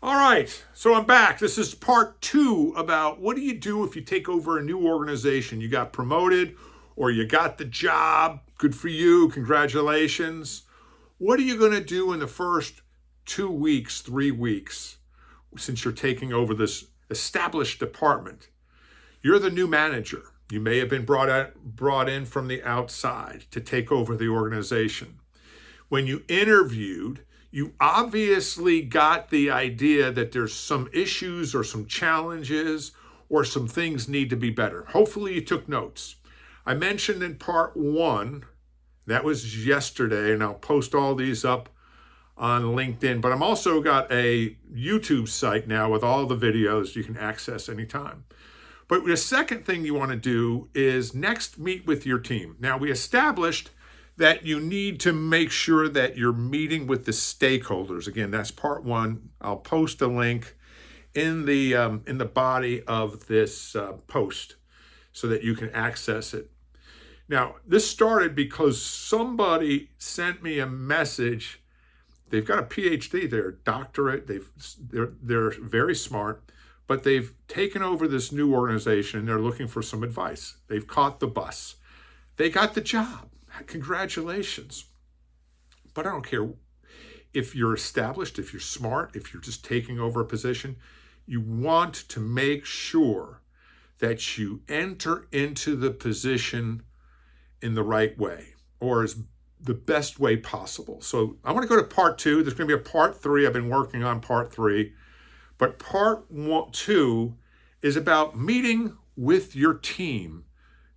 All right, so I'm back. This is part 2 about what do you do if you take over a new organization. You got promoted or you got the job. Good for you. Congratulations. What are you going to do in the first 2 weeks, 3 weeks, since you're taking over this established department? You're the new manager. You may have been brought in from the outside to take over the organization. When you interviewed, you obviously got the idea that there's some issues or some challenges or some things need to be better. Hopefully you took notes. I mentioned in part 1, that was yesterday, and I'll post all these up on LinkedIn, but I'm also got a YouTube site now with all the videos you can access anytime. But the second thing you want to do is next meet with your team. Now, we established that you need to make sure that you're meeting with the stakeholders. Again, that's part 1. I'll post a link in the body of this post so that you can access it. Now, this started because somebody sent me a message. They've got a PhD, they're a doctorate, they're very smart, but they've taken over this new organization and they're looking for some advice. They've caught the bus. They got the job. Congratulations. But I don't care if you're established, if you're smart, if you're just taking over a position, you want to make sure that you enter into the position in the right way, or as the best way possible. So I want to go to part 2. There's going to be a part 3. I've been working on part 3. But part 2 is about meeting with your team,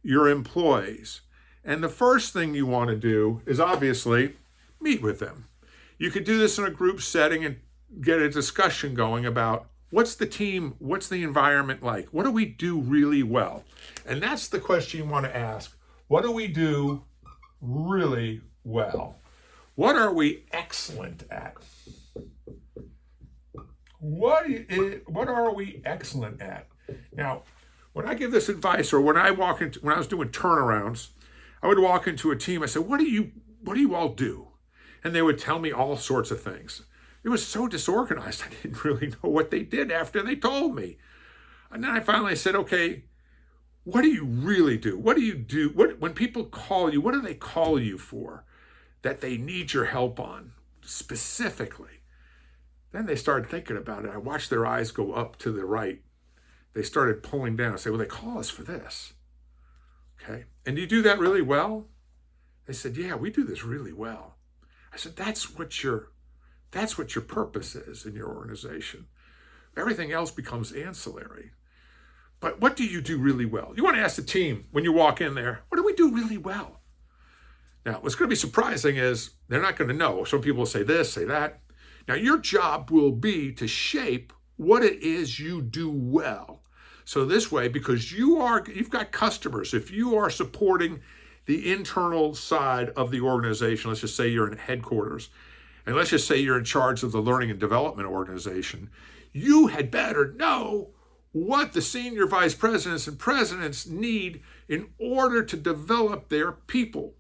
your employees. And the first thing you want to do is obviously meet with them. You could do this in a group setting and get a discussion going about what's the team, what's the environment like? What do we do really well? And that's the question you want to ask. What do we do really well? What are we excellent at? What are we excellent at? Now, when I give this advice, or when I was doing turnarounds, I would walk into a team. I said, what do you all do? And they would tell me all sorts of things. It was so disorganized. I didn't really know what they did after they told me. And then I finally said, okay, what do you really do? What do you do? When people call you, what do they call you for that they need your help on specifically? Then they started thinking about it. I watched their eyes go up to the right. They started pulling down and say, well, they call us for this. Okay. And do you do that really well? They said, yeah, we do this really well. I said, that's what your purpose is in your organization. Everything else becomes ancillary. But what do you do really well? You want to ask the team when you walk in there, what do we do really well? Now, what's going to be surprising is they're not going to know. Some people will say this, say that. Now, your job will be to shape what it is you do well. So this way, because you've got customers, if you are supporting the internal side of the organization, let's just say you're in headquarters, and let's just say you're in charge of the learning and development organization, you had better know what the senior vice presidents and presidents need in order to develop their people.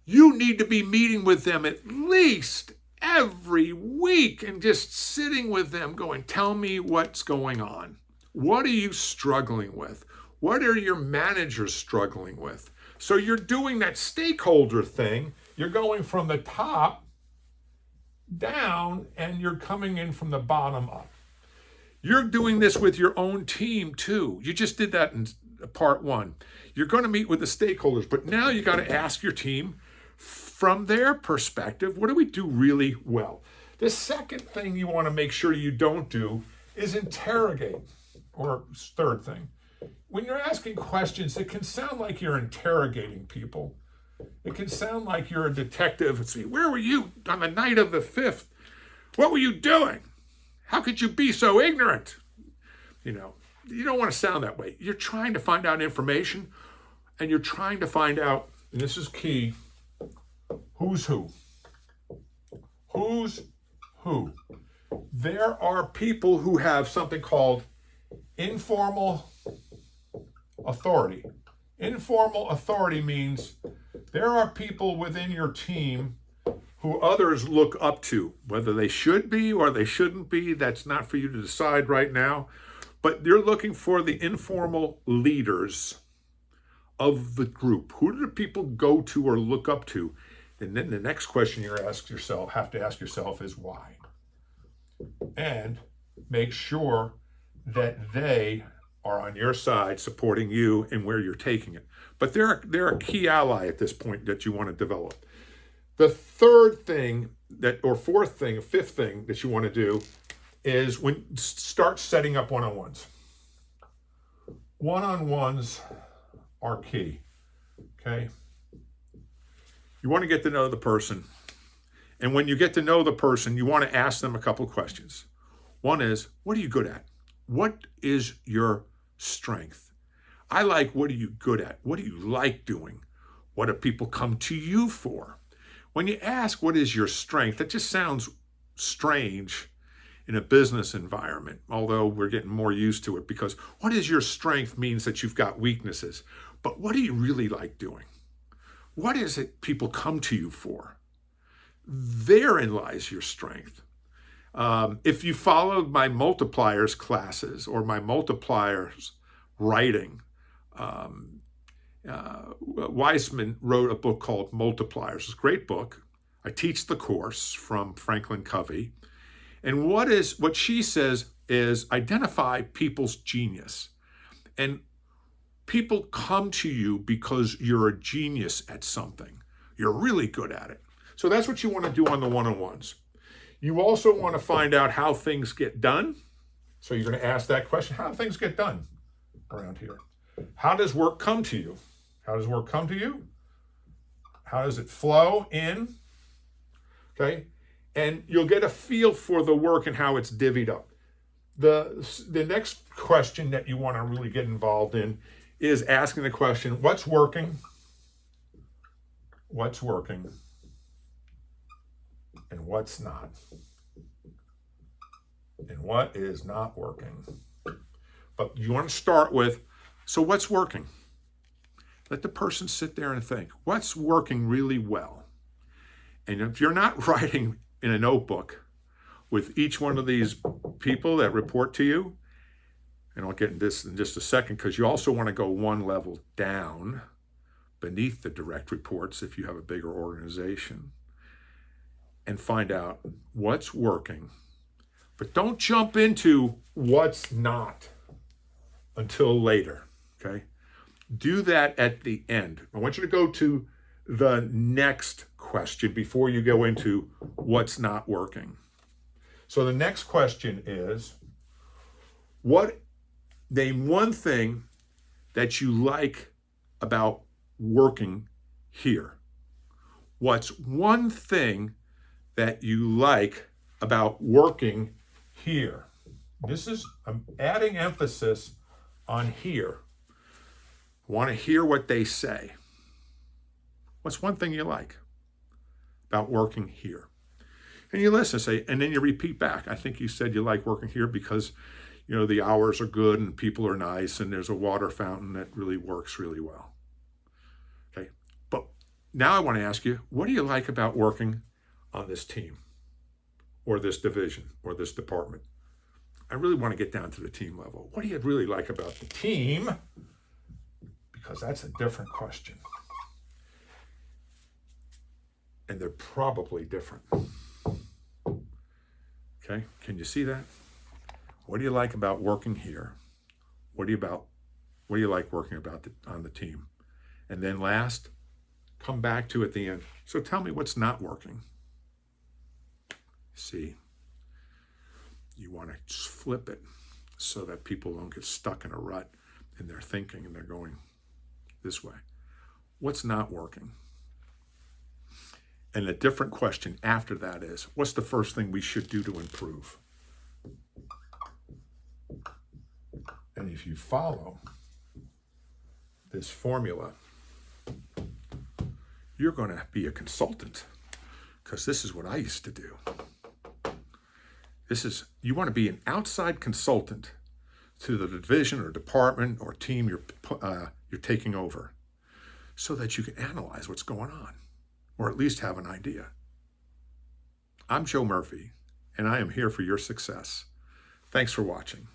You need to be meeting with them at least every week and just sitting with them going, tell me what's going on. What are you struggling with? What are your managers struggling with? So you're doing that stakeholder thing. You're going from the top down and you're coming in from the bottom up. You're doing this with your own team too. You just did that in part 1. You're going to meet with the stakeholders, but now you got to ask your team from their perspective, what do we do really well? The second thing you want to make sure you don't do is interrogate. Or third thing, when you're asking questions, it can sound like you're interrogating people. It can sound like you're a detective and say, where were you on the night of the 5th? What were you doing? How could you be so ignorant? You don't want to sound that way. You're trying to find out information, and you're trying to find out, and this is key, who's who. Who's who? There are people who have something called informal authority. Informal authority means there are people within your team who others look up to, whether they should be or they shouldn't be. That's not for you to decide right now. But you're looking for the informal leaders of the group. Who do the people go to or look up to? And then the next question you have to ask yourself is why? And make sure that they are on your side supporting you and where you're taking it. But they're a key ally at this point that you want to develop. The third thing fifth thing that you want to do is start setting up one-on-ones. One-on-ones are key, okay? You want to get to know the person. And when you get to know the person, you want to ask them a couple of questions. One is, what are you good at? What is your strength? I like, what are you good at? What do you like doing? What do people come to you for? When you ask, what is your strength? That just sounds strange in a business environment, although we're getting more used to it, because what is your strength means that you've got weaknesses. But what do you really like doing? What is it people come to you for? Therein lies your strength. If you followed my multipliers classes or my multipliers writing, Weissman wrote a book called Multipliers. It's a great book. I teach the course from Franklin Covey. And what she says is identify people's genius. And people come to you because you're a genius at something. You're really good at it. So that's what you want to do on the one-on-ones. You also want to find out how things get done. So you're going to ask that question, how do things get done around here? How does work come to you? How does work come to you? How does it flow in? Okay. And you'll get a feel for the work and how it's divvied up. The next question that you want to really get involved in is asking the question, what's working? What's working? And what's not? And what is not working? But you want to start with, so what's working? Let the person sit there and think, what's working really well? And if you're not writing in a notebook with each one of these people that report to you, and I'll get into this in just a second, because you also want to go one level down beneath the direct reports if you have a bigger organization, and find out what's working. But don't jump into what's not until later, okay? Do that at the end. I want you to go to the next question before you go into what's not working. So the next question is, name one thing that you like about working here. What's one thing that you like about working here? I'm adding emphasis on here. I want to hear what they say. What's one thing you like about working here? And you listen, and then you repeat back. I think you said you like working here because, the hours are good and people are nice and there's a water fountain that really works really well. Okay. But now I want to ask you, what do you like about working on this team or this division or this department? I really want to get down to the team level. What do you really like about the team? Because that's a different question. And they're probably different. Okay, can you see that? What do you like about working here? What do you like working on the team? And then last, come back to at the end. So tell me what's not working. See, you want to flip it so that people don't get stuck in a rut in their thinking and they're going this way. What's not working? And a different question after that is, what's the first thing we should do to improve? And if you follow this formula, you're going to be a consultant, because this is what I used to do. You want to be an outside consultant to the division or department or team you're taking over, so that you can analyze what's going on, or at least have an idea. I'm Joe Murphy, and I am here for your success. Thanks for watching.